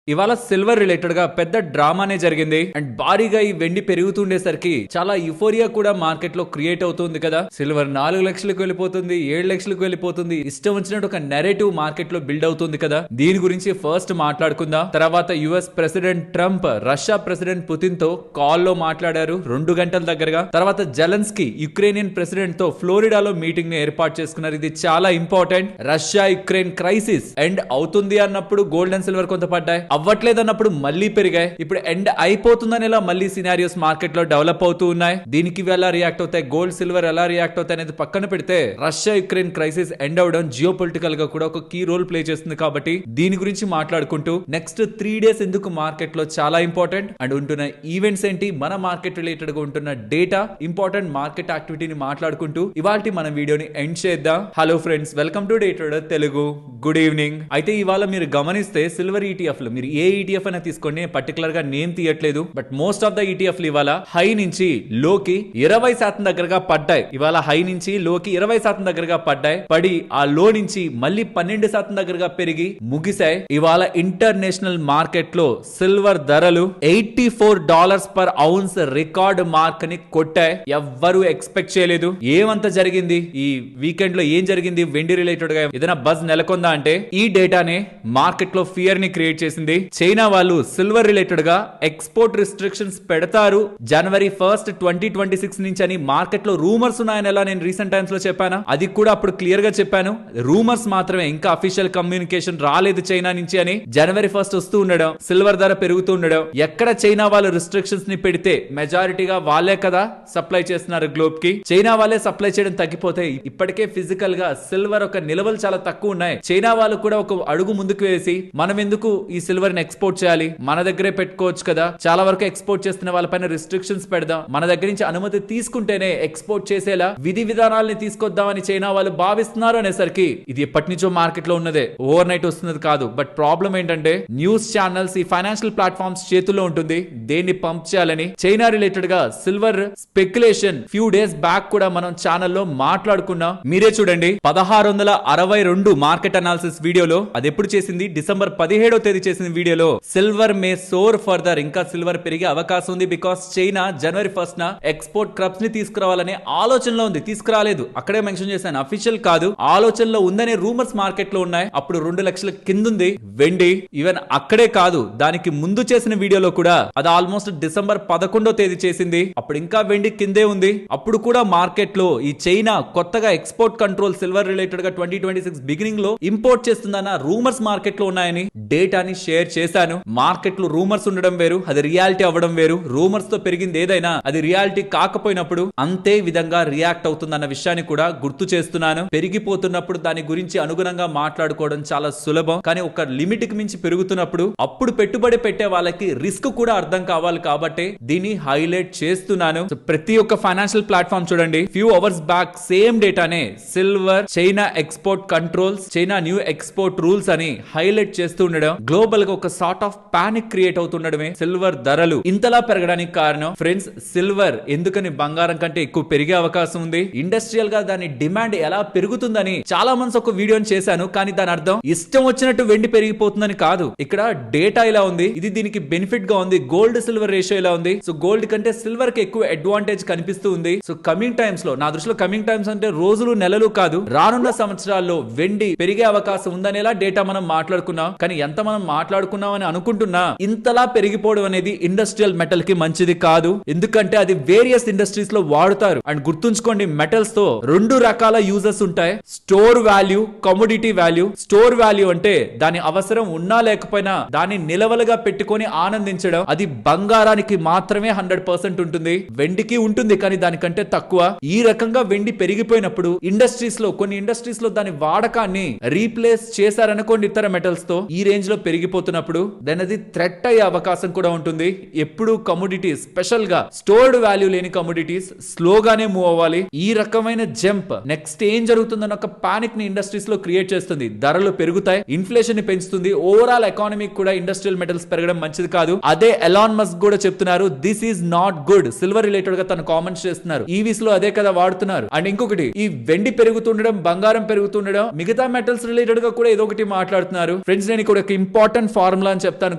ఇవాళ silver related గా పెద్ద డ్రామానే జరిగింది. అండ్ భారీగా ఈ వెండి పెరుగుతుండేసరికి చాలా యుఫోరియా కూడా మార్కెట్ లో క్రియేట్ అవుతుంది కదా. సిల్వర్ 4 లక్షలకు వెళ్ళిపోతుంది, 7 లక్షలకు వెళ్ళిపోతుంది. ఇష్టం వచ్చినట్టు ఒక నెరేటివ్ మార్కెట్ లో బిల్డ్ అవుతుంది కదా. దీని గురించి ఫస్ట్ మాట్లాడుకుందాం. తర్వాత US president Trump Russia president Putin తో కాల్ లో మాట్లాడారు 2 గంటల దగ్గరగా. తర్వాత జెలెన్స్కీ యుక్రెయినియన్ ప్రెసిడెంట్ తో ఫ్లోరిడాలో మీటింగ్ ని ఏర్పాటు చేసుకున్నారు. ఇది చాలా important. Russia Ukraine crisis end అవుతుంది అన్నప్పుడు గోల్డ్ అండ్ సిల్వర్ కొంత పడ్డాయి, అవ్వట్లేదు అన్నప్పుడు మళ్ళీ పెరిగాయి. ఇప్పుడు ఎండ్ అయిపోతుందని ఇలా మళ్ళీ సినారియోస్ మార్కెట్ లో డెవలప్ అవుతూ ఉన్నాయి. దీనికి ఎలా రియాక్ట్ అవుతాయి, గోల్డ్ సిల్వర్ ఎలా రియాక్ట్ అవుతాయి అనేది పక్కన పెడితే రష్యా యుక్రెయిన్ క్రైసిస్ ఎండ్ అవడం జియో పొలిటికల్ గా కూడా ఒక కీ రోల్ ప్లే చేస్తుంది. కాబట్టి దీని గురించి మాట్లాడుకుంటూ నెక్స్ట్ 3 డేస్ ఎందుకు మార్కెట్ లో చాలా ఇంపార్టెంట్ అండ్ ఉంటున్న ఈవెంట్స్ ఏంటి, మన మార్కెట్ రిలేటెడ్ గా ఉంటున్న డేటా, ఇంపార్టెంట్ మార్కెట్ యాక్టివిటీని మాట్లాడుకుంటూ ఇవాల్టి మన వీడియోని ఎండ్ చేద్దాం. Hello friends, welcome to day trader Telugu. Good evening. అయితే ఇవాళ మీరు గమనిస్తే సిల్వర్ ఈటీఎఫ్ లు, మీరు ఏ ఈటీఎఫ్ అయినా తీసుకోండి, పర్టికులర్ గా నేమ్ తీయట్లేదు, but most of the ETF లు ఇవాళ హై నుంచి లోకి 20% దగ్గరగా పడ్డాయి. ఇవాళ హై నుంచి లోకి 20% దగ్గరగా పడ్డాయి. పడి ఆ లో నుంచి మళ్ళీ 12% దగ్గరగా పెరిగి ముగిశాయి. ఇవాళ ఇంటర్నేషనల్ మార్కెట్ లో సిల్వర్ ధరలు $84 పర్ ఔన్స్ రికార్డ్ మార్క్ ని కొట్టాయి. ఎవ్వరూ ఎక్స్పెక్ట్ చేయలేదు. ఏమంత జరిగింది ఈ వీకెండ్ లో, ఏం జరిగింది వెండి రిలేటెడ్ గా ఏదైనా బజ్ నెలకొందా అంటే ఈ డేటానే మార్కెట్ లో ఫియర్ ని క్రియేట్ చేసింది. చైనా వాళ్ళు సిల్వర్ రిలేటెడ్ గా ఎక్స్పోర్ట్ రిస్ట్రిక్షన్స్ పెడతారు జనవరి 1, 2026 నుంచి అని మార్కెట్ లో రూమర్స్ ఉన్నాయని ఎలా నేను రీసెంట్ టైమ్స్ లో చెప్పాను. అది కూడా అప్పుడు క్లియర్ గా చెప్పాను, రూమర్స్ మాత్రమే, ఇంకా అఫీషియల్ కమ్యూనికేషన్ రాలేదు చైనా నుంచి అని. జనవరి 1 వస్తూ ఉండడం, సిల్వర్ ధర పెరుగుతూ ఉండడం. ఎక్కడ చైనా వాళ్ళు రిస్ట్రిక్షన్స్ ని పెడితే మెజారిటీగా వాళ్ళే కదా సప్లై చేస్తున్నారు గ్లోబ్ కి. చైనా వాళ్ళే సప్లై చేయడం తగ్గిపోతే ఇప్పటికే ఫిజికల్ గా సిల్వర్ ఒక నిల్వలు చాలా తక్కువ ఉన్నాయి. చైనా వాళ్ళు కూడా ఒక అడుగు ముందుకు వేసి మనం ఎందుకు ఈ సిల్వర్ ని ఎక్స్పోర్ట్ చేయాలి, మన దగ్గరే పెట్టుకోవచ్చు కదా, చాలా వరకు ఎక్స్పోర్ట్ చేస్తున్న వాళ్ళపైన రిస్ట్రిక్షన్స్ పెడదాం, మన దగ్గర నుంచి అనుమతి తీసుకుంటేనే ఎక్స్పోర్ట్ చేసేలా విధి విధానాలని తీసుకొద్దామని చైనా వాళ్ళు భావిస్తున్నారు అనేసరికి ఇది ఎప్పటి నుంచో మార్కెట్ లో ఉన్నదే, ఓవర్ నైట్ వస్తున్నది కాదు. బట్ ప్రాబ్లం ఏంటంటే న్యూస్ ఛానల్స్, ఈ ఫైనాన్షియల్ ప్లాట్ఫామ్స్ చేతుల్లో ఉంటుంది దేన్ని పంప్ చేయాలని. చైనా రిలేటెడ్ గా silver speculation few days back కూడా మనం ఛానల్లో మాట్లాడుకున్నాం. మీరే చూడండి, 1662 మార్కెట్ అనాలిసిస్ వీడియోలో, అది ఎప్పుడు చేసింది, డిసెంబర్ 17వ తేదీ చేసిన వీడియోలో, సిల్వర్ మే సోర్ ఫర్దర్, ఇంకా సిల్వర్ పెరిగే అవకాశం ఉంది బికాస్ చైనా జనవరి 1న ఎక్స్పోర్ట్ క్రబ్స్ ని తీసుకురావాలనే ఆలోచనలో ఉంది. తీసుకురాలేదు, అక్కడే మెన్షన్ చేశాను, అఫీషియల్ కాదు, ఆలోచనలో ఉందనే రూమర్స్ మార్కెట్ లో ఉన్నాయి. అప్పుడు 2 లక్షల కిందుంది వెండి. ఈవెన్ అక్కడే కాదు, దానికి ముందు చేసిన వీడియోలో కూడా అది ఆల్మోస్ట్ డిసెంబర్ 11వ తేదీ చేసింది, అప్పుడు ఇంకా వెండి కిందే ఉంది. అప్పుడు కూడా మార్కెట్ లో ఈ చైనా కొత్తగా ఎక్స్పోర్ట్ కంట్రోల్ సిల్వర్ రిలేటెడ్ గా 2026 బిగినింగ్ లో ఇంపోర్ట్ చేస్తుందన్న రూమర్స్ మార్కెట్ లో ఉన్నాయని డేటాని షేర్ చేశాను. మార్కెట్ లో రూమర్స్ ఉండడం వేరు, అది రియాలిటీ అవ్వడం వేరు. రూమర్స్ తో పెరిగింది ఏదైనా అది రియాలిటీ కాకపోయినప్పుడు అంతే విధంగా రియాక్ట్ అవుతుందన్న విషయాన్ని కూడా గుర్తు చేస్తున్నాను. పెరిగిపోతున్నప్పుడు దాని గురించి అనుగుణంగా మాట్లాడుకోవడం చాలా సులభం, కానీ ఒక లిమిట్ కి మించి పెరుగుతున్నప్పుడు అప్పుడు పెట్టుబడి పెట్టే వాళ్ళకి రిస్క్ కూడా అర్థం కావాలి. కాబట్టి దీన్ని హైలైట్ చేస్తున్నాను. ప్రతి ఒక్క ఫైనాన్షియల్ ప్లాట్ఫామ్ చూడండి, ఫ్యూ అవర్స్ బ్యాక్ సేమ్ డేటానే silver China export controls, China new export rules అని హైలైట్ చేస్తూ ఉండడం, గ్లోబల్ గా ఒక సార్ట్ ఆఫ్ పానిక్ క్రియేట్ అవుతుండడమే సిల్వర్ ధరలు ఇంతలా పెరగడానికి కారణం. ఫ్రెండ్స్, సిల్వర్ ఎందుకని బంగారం కంటే ఎక్కువ పెరిగే అవకాశం ఉంది, ఇండస్ట్రియల్ గా దాని డిమాండ్ ఎలా పెరుగుతుందని చాలా మంది ఒక వీడియోని చేశాను. కానీ దాని అర్థం ఇష్టం వచ్చినట్టు వెండి పెరిగిపోతుందని కాదు. ఇక్కడ డేటా ఇలా ఉంది, ఇది దీనికి బెనిఫిట్ గా ఉంది. గోల్డ్ సిల్వర్ రేషియో ఇలా ఉంది. సో గోల్డ్ కంటే సిల్వర్ కి ఎక్కువ అడ్వాంటేజ్ కనిపిస్తూ ఉంది. సో కమింగ్ టైమ్స్ లో, నా దృష్టిలో కమింగ్ టైమ్స్ అంటే రోజులు నెలలు కాదు, రానున్న సంవత్సరాల్లో వెండి పెరిగే అవకాశం ఉందనేలా డేటా మనం మాట్లాడుకున్నాం. కానీ ఎంత మనం మాట్లాడుకున్నాం అని అనుకుంటున్నా, ఇంతలా పెరిగిపోవడం అనేది ఇండస్ట్రియల్ మెటల్ కి మంచిది కాదు. ఎందుకంటే అది వేరియస్ ఇండస్ట్రీస్ లో వాడుతారు. అండ్ గుర్తుంచుకోండి, మెటల్స్ తో 2 రకాల యూజెస్ ఉంటాయి, store value, commodity value. Store value అంటే దాని అవసరం ఉన్నా లేకపోయినా దాన్ని నిలవలుగా పెట్టుకొని ఆనందించడం. అది బంగారానికి మాత్రమే 100% ఉంటుంది, వెండికి ఉంటుంది కానీ దానికంటే తక్కువ. ఈ రకంగా వెండి పెరిగిపోయినప్పుడు ఇండస్ట్రీస్ లో, కొన్ని ఇండస్ట్రీస్ లో దాని వాడకాన్ని రీప్లేస్ చేశారనుకోండి ఇతర మెటల్స్ తో, ఈ రేంజ్ లో పెరిగిపోతున్నప్పుడు దెన్ అది థ్రెట్ అయ్యే అవకాశం కూడా ఉంటుంది. ఎప్పుడు కమోడిటీస్, స్పెషల్ గా స్టోర్డ్ వాల్యూ లేని కమోడిటీస్ స్లోగానే మూవ్ అవ్వాలి. ఈ రకమైన జంప్ నెక్స్ట్ ఏం జరుగుతుందన్న ఒక పానిక్ ని ఇండస్ట్రీస్ లో క్రియేట్ చేస్తుంది. ధరలు పెరుగుతాయి, ఇన్ఫ్లేషన్ ని పెంచుతుంది. ఓవరాల్ ఎకానమీ కూడా ఇండస్ట్రియల్ మెటల్స్ పెరగడం మంచిది కాదు. అదే ఎలాన్ మస్క్ కూడా చెప్తున్నారు, this is not good. Silver related గా తను కామెంట్స్ చేస్తున్నారు, ఈవీస్ లో అదే కదా వాడుతున్నారు. అండ్ ఇంకొకటి, ఈ వెండి పెరుగుతుండడం, బంగారం పెరుగుతుండడం, మిగతా మెటల్స్ రిలేటెడ్ గా కూడా ఏదో ఒకటి మాట్లాడుతున్నారు. ఫ్రెండ్స్, నేను ఇక్కడ ఒక ఇంపార్టెంట్ ఇంపార్టెంట్ ఫార్ములా అని చెప్తాను,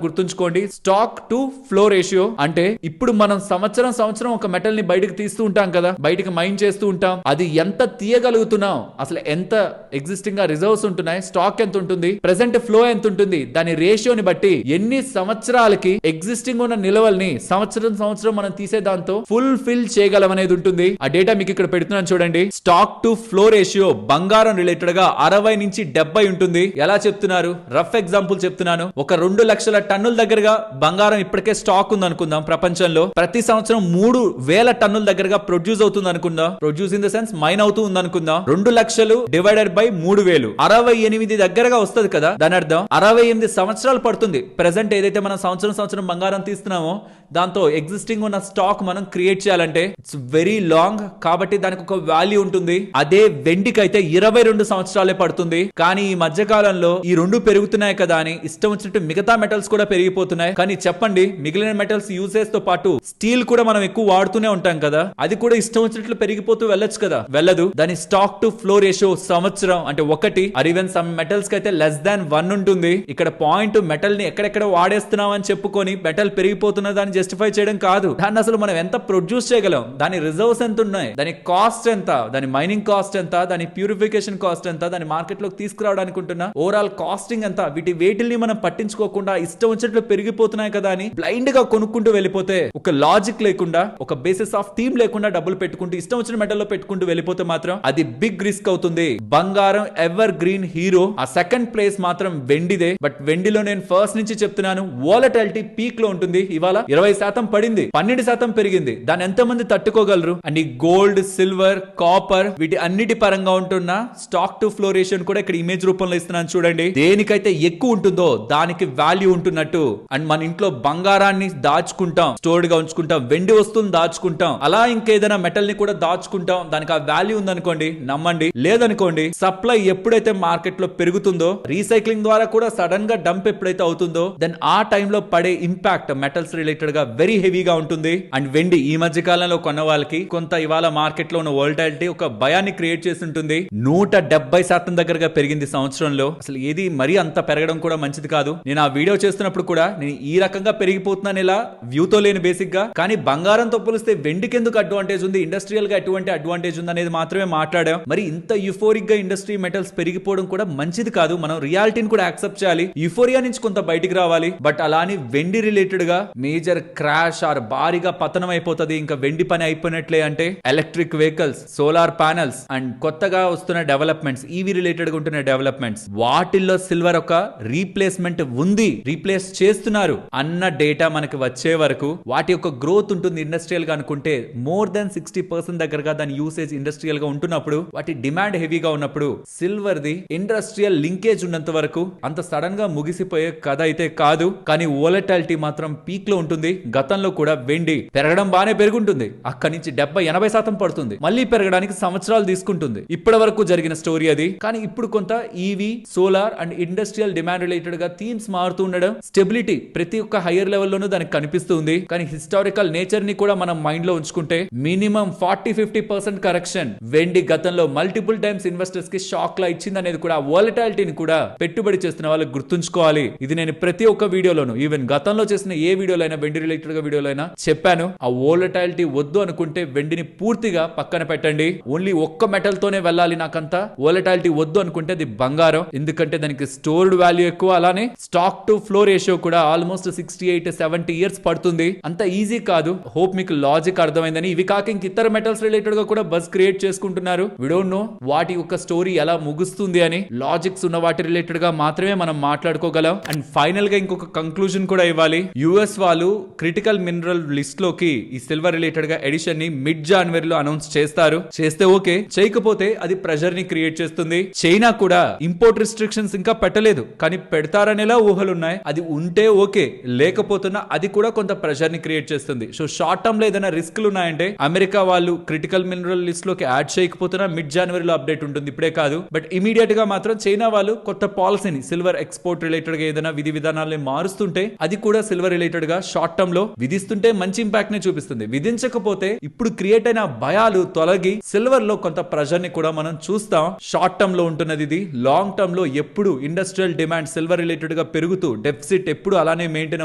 గుర్తుంచుకోండి. స్టాక్ టు ఫ్లో రేషియో అంటే ఇప్పుడు మనం సంవత్సరం ఒక మెటల్ ని బయటకు తీస్తూ ఉంటాం కదా, బయటకు మైన్ చేస్తూ ఉంటాం. అది ఎంత తీయగలుగుతున్నాం, అసలు ఎంత ఎగ్జిస్టింగ్ గా రిజర్వ్స్ ఉంటున్నాయి, స్టాక్ ఎంత ఉంటుంది, ప్రెసెంట్ ఫ్లో ఎంత ఉంటుంది, దాని రేషియోని బట్టి ఎన్ని సంవత్సరాలకి ఎగ్జిస్టింగ్ ఉన్న నిల్వల్ని సంవత్సరం మనం తీసే దాంతో ఫుల్ ఫిల్ చేయగలం అనేది ఉంటుంది. ఆ డేటా మీకు ఇక్కడ పెడుతున్నాను చూడండి. స్టాక్ టు ఫ్లో రేషియో బంగారం రిలేటెడ్ గా 60 నుంచి 70 ఉంటుంది. ఎలా చెప్తున్నారు, రఫ్ ఎగ్జాంపుల్ చెప్తున్నాను. ఒక 2 లక్షల టన్నుల దగ్గరగా బంగారం ఇప్పటికే స్టాక్ ఉంది అనుకుందాం. ప్రపంచంలో ప్రతి సంవత్సరం 3,000 టన్నుల దగ్గరగా ప్రొడ్యూస్ అవుతుంది అనుకుందాం. Produce in the sense mine అవుతూ ఉంది అనుకుందాం. 2 లక్షలు డివైడెడ్ బై 3,000 68 దగ్గరగా వస్తుంది కదా. దాని అర్థం 68 సంవత్సరాలు పడుతుంది. ప్రెసెంట్ ఏదైతే మనం సంవత్సరం బంగారం తీస్తున్నామో దాంతో ఎగ్జిస్టింగ్ ఉన్న స్టాక్ మనం క్రియేట్ చేయాలంటే ఇట్స్ వెరీ లాంగ్. కాబట్టి దానికి ఒక వాల్యూ ఉంటుంది. అదే వెండికి అయితే 22 సంవత్సరాలే పడుతుంది. కానీ ఈ మధ్య కాలంలో ఈ రెండు పెరుగుతున్నాయి కదా అని ఇష్టం వచ్చినట్టు మిగతా మెటల్స్ కూడా పెరిగిపోతున్నాయి. కానీ చెప్పండి, మిగిలిన మెటల్స్ యూసేజ్ తో పాటు స్టీల్ కూడా మనం ఎక్కువ వాడుతూనే ఉంటాం కదా, అది కూడా ఇష్టం వచ్చినట్లు పెరిగిపోతూ వెళ్ళొచ్చు కదా, వెళ్ళదు. దాని స్టాక్ టు ఫ్లో రేషియో సంవత్సరం అంటే 1 ఆర్ ఈవెన్ సమ్ మెటల్స్ కి అయితే లెస్ దాన్ 1 ఉంటుంది. ఇక్కడ పాయింట్ మెటల్ ని ఎక్కడెక్కడ వాడేస్తున్నాం అని చెప్పుకొని మెటల్ పెరిగిపోతున్న దాన్ని జస్టిఫై చేయడం కాదు. దాన్ని అసలు మనం ఎంత ప్రొడ్యూస్ చేయగలం, దాని రిజర్వ్స్ ఎంత ఉన్నాయి, దాని కాస్ట్ ఎంత, దాని మైనింగ్ కాస్ట్ ఎంత, దాని ప్యూరిఫికేషన్ కాస్ట్ ఎంత, దాని మార్కెట్ లోకి తీసుకురావడానికి ఉంటున్న ఓవరాల్ కాస్టింగ్ ఎంత, వేటిల్ని మనం పట్టించుకోకుండా ఇష్టం వచ్చినట్లు పెరిగిపోతున్నాయి కదా అని బ్లైండ్ గా కొనుక్కుంటూ వెళ్ళిపోతే, ఒక లాజిక్ లేకుండా, ఒక బేసిస్ ఆఫ్ థీమ్ లేకుండా డబ్బులు పెట్టుకుంటూ ఇష్టం వచ్చిన మెటల్ లో పెట్టుకుంటూ వెళ్ళిపోతే మాత్రం అది బిగ్ రిస్క్ అవుతుంది. బంగారం ఎవర్ గ్రీన్ హీరో. ఆ సెకండ్ ప్లేస్ మాత్రం వెండిదే. బట్ వెండిలో నేను ఫస్ట్ నుంచి చెప్తున్నాను, వాలటిలిటీ పీక్ లో ఉంటుంది. ఇవాళ 20% పడింది, 12% పెరిగింది. దాన్ని ఎంతమంది తట్టుకోగలరు? అండ్ ఈ గోల్డ్, సిల్వర్, కాపర్ వీటి అన్నిటి పరంగా ఉంటున్న స్టాక్ టు ఫ్లో రేషియో కూడా ఇక్కడ ఇమేజ్ రూపంలో ఇస్తున్నాను చూడండి. దేనికైతే ఎక్కువ ఉంటుందో దానికి వాల్యూ ఉంటున్నట్టు. అండ్ మన ఇంట్లో బంగారాన్ని దాచుకుంటాం, స్టోర్డ్ గా ఉంచుకుంటాం, వెండి వస్తువుని దాచుకుంటాం, అలా ఇంకేదైనా మెటల్ ని కూడా దాచుకుంటాం. దానికి ఆ వాల్యూ ఉందనుకోండి, నమ్మండి. లేదనుకోండి, సప్లై ఎప్పుడైతే మార్కెట్ లో పెరుగుతుందో, రీసైక్లింగ్ ద్వారా కూడా సడన్ గా డంప్ ఎప్పుడైతే అవుతుందో, దెన్ ఆ టైంలో పడే ఇంపాక్ట్ మెటల్స్ రిలేటెడ్ గా వెరీ హెవీగా ఉంటుంది. అండ్ వెండి ఈ మధ్య కాలంలో కొన్న వాళ్ళకి కొంత ఇవాళ మార్కెట్ లో ఉన్న వోల్టాలిటీ ఒక భయాన్ని క్రియేట్ చేసి ఉంటుంది. 170% దగ్గరగా పెరిగింది సంవత్సరంలో. అసలు ఏది మరీ అంత పెరగడం కూడా మంచిది కాదు. నేను ఆ వీడియో చేస్తున్నప్పుడు కూడా నేను ఈ రకంగా పెరిగిపోతున్నాను ఇలా వ్యూతో లేని బేసిక్ గా. కానీ బంగారంతో పోలిస్తే వెండికి ఎందుకు అడ్వాంటేజ్ ఉంది, ఇండస్ట్రియల్ గా ఎటువంటి అడ్వాంటేజ్ ఉంది అనేది మాత్రమే మాట్లాడాం. మరి ఇంత యుఫోరిక్ గా ఇండస్ట్రీ మెటల్స్ పెరిగిపోవడం కూడా మంచిది కాదు. మనం రియాలిటీని కూడా యాక్సెప్ట్ చేయాలి, యుఫోరియా నుంచి కొంత బయటికి రావాలి. బట్ అలాని వెండి రిలేటెడ్ గా మేజర్ క్రాష్ ఆర్ భారీగా పతనం అయిపోతుంది, ఇంకా వెండి పని అయిపోయినట్లే అంటే electric vehicles, solar panels and కొత్తగా వస్తున్న డెవలప్మెంట్స్, ఈవీ రిలేటెడ్ గా ఉంటున్న డెవలప్మెంట్స్, వాటిల్లో సిల్వర్ ఒక రీప్లేస్మెంట్ ఉంది, రీప్లేస్ చేస్తున్నారు అన్న డేటా మనకి వచ్చే వరకు వాటి యొక్క గ్రోత్ ఉంటుంది. ఇండస్ట్రియల్ గా అనుకుంటే మోర్ దాన్ 60% దగ్గరగా దాని యూసేజ్ ఇండస్ట్రియల్ గా ఉంటున్నప్పుడు, వాటి డిమాండ్ హెవీగా ఉన్నప్పుడు సిల్వర్ ది ఇండస్ట్రియల్ లింకేజ్ ఉన్నంత వరకు అంత సడన్ గా ముగిసిపోయే కథ అయితే కాదు. కానీ వోలటాలిటీ మాత్రం పీక్ లో ఉంటుంది. గతంలో కూడా వెండి పెరగడం బానే పెరుగుంటుంది, అక్కడి నుంచి 70-80% పడుతుంది, మళ్ళీ పెరగడానికి సంవత్సరాలు తీసుకుంటుంది. ఇప్పటి వరకు జరిగిన స్టోరీ అది. కానీ ఇప్పుడు కొంత EV, solar and industrial demand related గా థీమ్స్ మారుతూ ఉండడం, స్టెబిలిటీ ప్రతి ఒక్క హైయర్ లెవెల్లోనూ దానికి కనిపిస్తుంది. కానీ హిస్టారికల్ నేచర్ ని కూడా మనం మైండ్ లో ఉంచుకుంటే మినిమం 40-50% కరెక్షన్ వెండి గతంలో మల్టిపుల్ టైమ్స్ ఇన్వెస్టర్స్ కి షాక్ లా ఇచ్చింది అనేది కూడా వోలటాలిటీని కూడా పెట్టుబడి చేస్తున్న వాళ్ళకి గుర్తుంచుకోవాలి. ఇది నేను ప్రతి ఒక్క వీడియోలోను, ఈవెన్ గతంలో చేసిన ఏ వీడియోలో అయినా, వెండి రిలేటెడ్ గా వీడియోలో అయినా చెప్పాను. ఆ వోలటాలిటీ వద్దు అనుకుంటే వెండిని పూర్తిగా పక్కన పెట్టండి. ఓన్లీ ఒక్క మెటల్ తోనే వెళ్ళాలి నాకంతా, వోలటాలిటీ వద్దు అనుకుంటే అది బంగారం. ఎందుకంటే దానికి స్టోర్డ్ వాల్యూ ఎక్కువ. అలానే స్టాక్ టు ఫ్లో రేషియో కూడా ఆల్మోస్ట్ 68-70 ఇయర్స్ పడుతుంది. అంత ఈజీ కాదు. హోప్ మీకు లాజిక్ అర్థమైందని. ఇవి కాక ఇంక ఇతర మెటల్స్ రిలేటెడ్ గా కూడా బజ్ క్రియేట్ చేసుకుంటున్నారు. వి డోంట్ నో వాటి యొక్క స్టోరీ ఎలా ముగుస్తుంది అని. లాజిక్స్ ఉన్న వాటి రిలేటెడ్ గా మాత్రమే మనం మాట్లాడుకోగలం. అండ్ ఫైనల్ గా ఇంకొక కంక్లూజన్ కూడా ఇవ్వాలి. యుఎస్ వాళ్ళు క్రిటికల్ మినరల్ లిస్ట్ లోకి ఈ సిల్వర్ రిలేటెడ్ గా ఎడిషన్ ని మిడ్ జనవరిలో అనౌన్స్ చేస్తారు. చేస్తే ఓకే, చేయకపోతే అది ప్రెషర్ ని క్రియేట్ చేస్తుంది. చైనా కూడా ఇంపోర్ట్ రిస్ట్రిక్షన్స్ ఇంకా పెట్టలేదు, కానీ పెడతారనేలా ఊహలున్నాయి. అది ఉంటే ఓకే, లేకపోతున్నా అది కూడా కొంత ప్రెషర్ ని క్రియేట్ చేస్తుంది. సో షార్ట్ టర్మ్ లో ఏదైనా రిస్క్లు ఉన్నాయంటే అమెరికా వాళ్ళు క్రిటికల్ మినరల్ లిస్ట్ లోకి యాడ్ చేయకపోతున్నా మిడ్ జనవరిలో అప్డేట్ ఉంటుంది, ఇప్పుడే కాదు. బట్ ఇమీడియట్ గా మాత్రం చైనా వాళ్ళు కొత్త పాలసీని సిల్వర్ ఎక్స్పోర్ట్ రిలేటెడ్ గా ఏదైనా విధి విధానాలను మారుస్తుంటే అది కూడా సిల్వర్ రిలేటెడ్ గా షార్ట్ టర్మ్ టర్మ్ లో విధిస్తుంటే మంచి ఇంపాక్ట్ ని చూపిస్తుంది. విధించకపోతే ఇప్పుడు క్రియేట్ అయిన భయాలు తొలగి సిల్వర్ లో కొంత ప్రెషర్ ని కూడా మనం చూస్తాం. షార్ట్ టర్మ్ లో ఉంటున్నది ఇది. లాంగ్ టర్మ్ లో ఎప్పుడు ఇండస్ట్రియల్ డిమాండ్ సిల్వర్ రిలేటెడ్ గా పెరుగుతూ డెఫిసిట్ ఎప్పుడు అలానే మెయింటైన్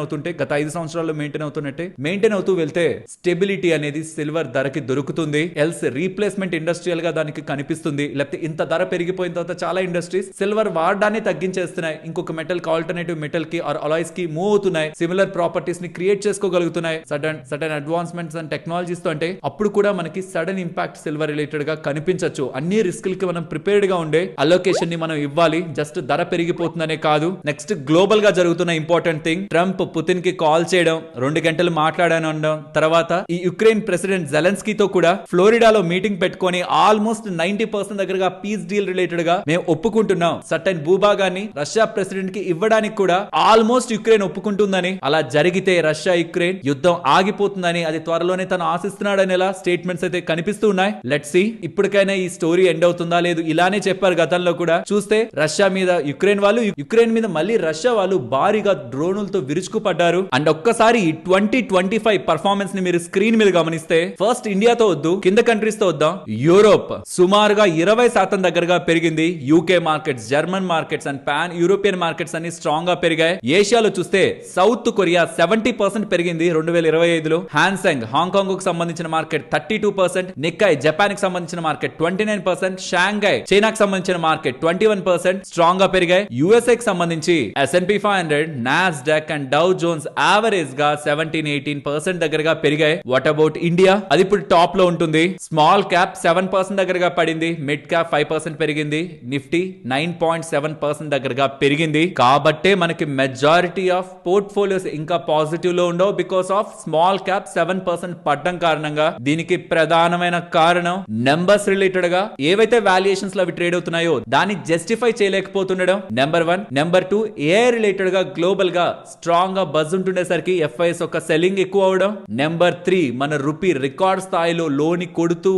అవుతుంటే గత 5 సంవత్సరాల్లో మెయింటైన్ అవుతూ వెళ్తే స్టెబిలిటీ అనేది సిల్వర్ ధరకి దొరుకుతుంది. ఎల్స్ రీప్లేస్మెంట్ ఇండస్ట్రియల్ గా దానికి కనిపిస్తుంది. లేకపోతే ఇంత ధర పెరిగిపోయిన తర్వాత చాలా ఇండస్ట్రీస్ సిల్వర్ వాడడాన్ని తగ్గించేస్తున్నాయి, ఇంకొక మెటల్ కి ఆల్టర్నేటివ్ మెటల్ కి ఆర్ అలాయ్స్ కి మూవ్ అవుతున్నాయి, సిమిలర్ ప్రాపర్టీస్ ని క్రియేట్ చేసుకోగలుగుతున్నాయి సడన్ అడ్వాన్స్మెంట్స్ అండ్ టెక్నాలజీస్ తో. అంటే అప్పుడు కూడా మనకి సడన్ ఇంపాక్ట్ సిల్వర్ రిలేటెడ్ గా కనిపించవచ్చు. అన్ని రిస్క్ కి మనం ప్రిపేర్డ్ గా ఉండే అలొకేషన్ ని మనం ఇవ్వాలి, జస్ట్ ధర పెరిగిపోతుందనే కాదు. నెక్స్ట్ గ్లోబల్ గా జరుగుతున్న ఇంపార్టెంట్ థింగ్, ట్రంప్ పుతిన్ కి కాల్ చేయడం, 2 గంటలు మాట్లాడాను అనడం, తర్వాత ఈ యుక్రెయిన్ ప్రెసిడెంట్ జెలెన్స్కీ తో కూడా ఫ్లోరిడాలో మీటింగ్ పెట్టుకొని ఆల్మోస్ట్ 90% దగ్గరగా పీస్ డీల్ రిలేటెడ్ గా మేము ఒప్పుకుంటున్నాం, సర్టైన్ భూభాగాన్ని రష్యా ప్రెసిడెంట్ కి ఇవ్వడానికి కూడా ఆల్మోస్ట్ యుక్రెయిన్ ఒప్పుకుంటుందని, అలా జరిగితే రష్యా యుక్రెయిన్ యుద్ధం ఆగిపోతుందని, అది త్వరలోనే తను ఆశిస్తున్నాడని ఎలా స్టేట్మెంట్స్ అయితే కనిపిస్తూ ఉన్నాయి. లెట్స్ సీ ఇప్పటికైనా ఈ స్టోరీ ఎండ్ అవుతుందా లేదు. ఇలానే చెప్పారు గతంలో కూడా. చూస్తే రష్యా మీద యుక్రెయిన్ వాళ్ళు, యుక్రెయిన్ మీద మళ్ళీ రష్యా వాళ్ళు భారీగా డ్రోనులతో విరుచుకుపడ్డారు. అండ్ ఒక్కసారి 2025 పర్ఫార్మెన్స్ ని మీరు స్క్రీన్ మీద గమనిస్తే ఫస్ట్ ఇండియాతో వద్దు, కింద కంట్రీస్ తో వద్దాం. యూరోప్ సుమారుగా 20% దగ్గరగా పెరిగింది. UK markets, German markets and pan European markets అన్ని స్ట్రాంగ్ గా పెరిగాయి. ఏషియాలో చూస్తే సౌత్ కొరియా 70% పెరిగింది 2025లో. హాన్సెంగ్ హాంకాంగ్ కు సంబంధించిన మార్కెట్ 32%, నిక్కై జపాన్ కి సంబంధించిన మార్కెట్ 29%, షాంఘై చైనాకు సంబంధించిన మార్కెట్ 21% స్ట్రాంగ్ గా పెరిగాయి. యుఎస్ఏ కి సంబంధించి S&P 500, Nasdaq and Dow Jones average గా 17-18% దగ్గరగా పెరిగాయి. What about India? అది ఇప్పుడు టాప్ లో ఉంటుంది. స్మాల్ క్యాప్ 7% దగ్గరగా పడింది, మిడ్ క్యాప్ 5% పెరిగింది, నిఫ్టీ 9.7% దగ్గరగా పెరిగింది. కాబట్టే మనకి మెజారిటీ ఆఫ్ పోర్ట్ఫోలియోస్ ఇంకా పాజిటివ్ లో ఉండవు బికాస్ ఆఫ్ స్మాల్ క్యాప్ 7% పడ్డం కారణంగా. దీనికి ప్రధానమైన కారణం నెంబర్స్ రిలేటెడ్ గా ఏవైతే వాల్యుయేషన్స్ లో అవి ట్రేడ్ అవుతున్నాయో దాన్ని జస్టిఫై చేయలేకపోతుండడం నెంబర్ 1. నెంబర్ 2, ఏ రిలేటెడ్ గా గ్లోబల్ గా స్ట్రాంగ్ గా బజ్ ఉంటుండేసరికి ఎఫ్ఐఎస్ ఒక సెల్లింగ్ ఎక్కువ అవడం. నెంబర్ 3, మన రూపీ రికార్డ్ స్థాయిలో లోని కొడుతూ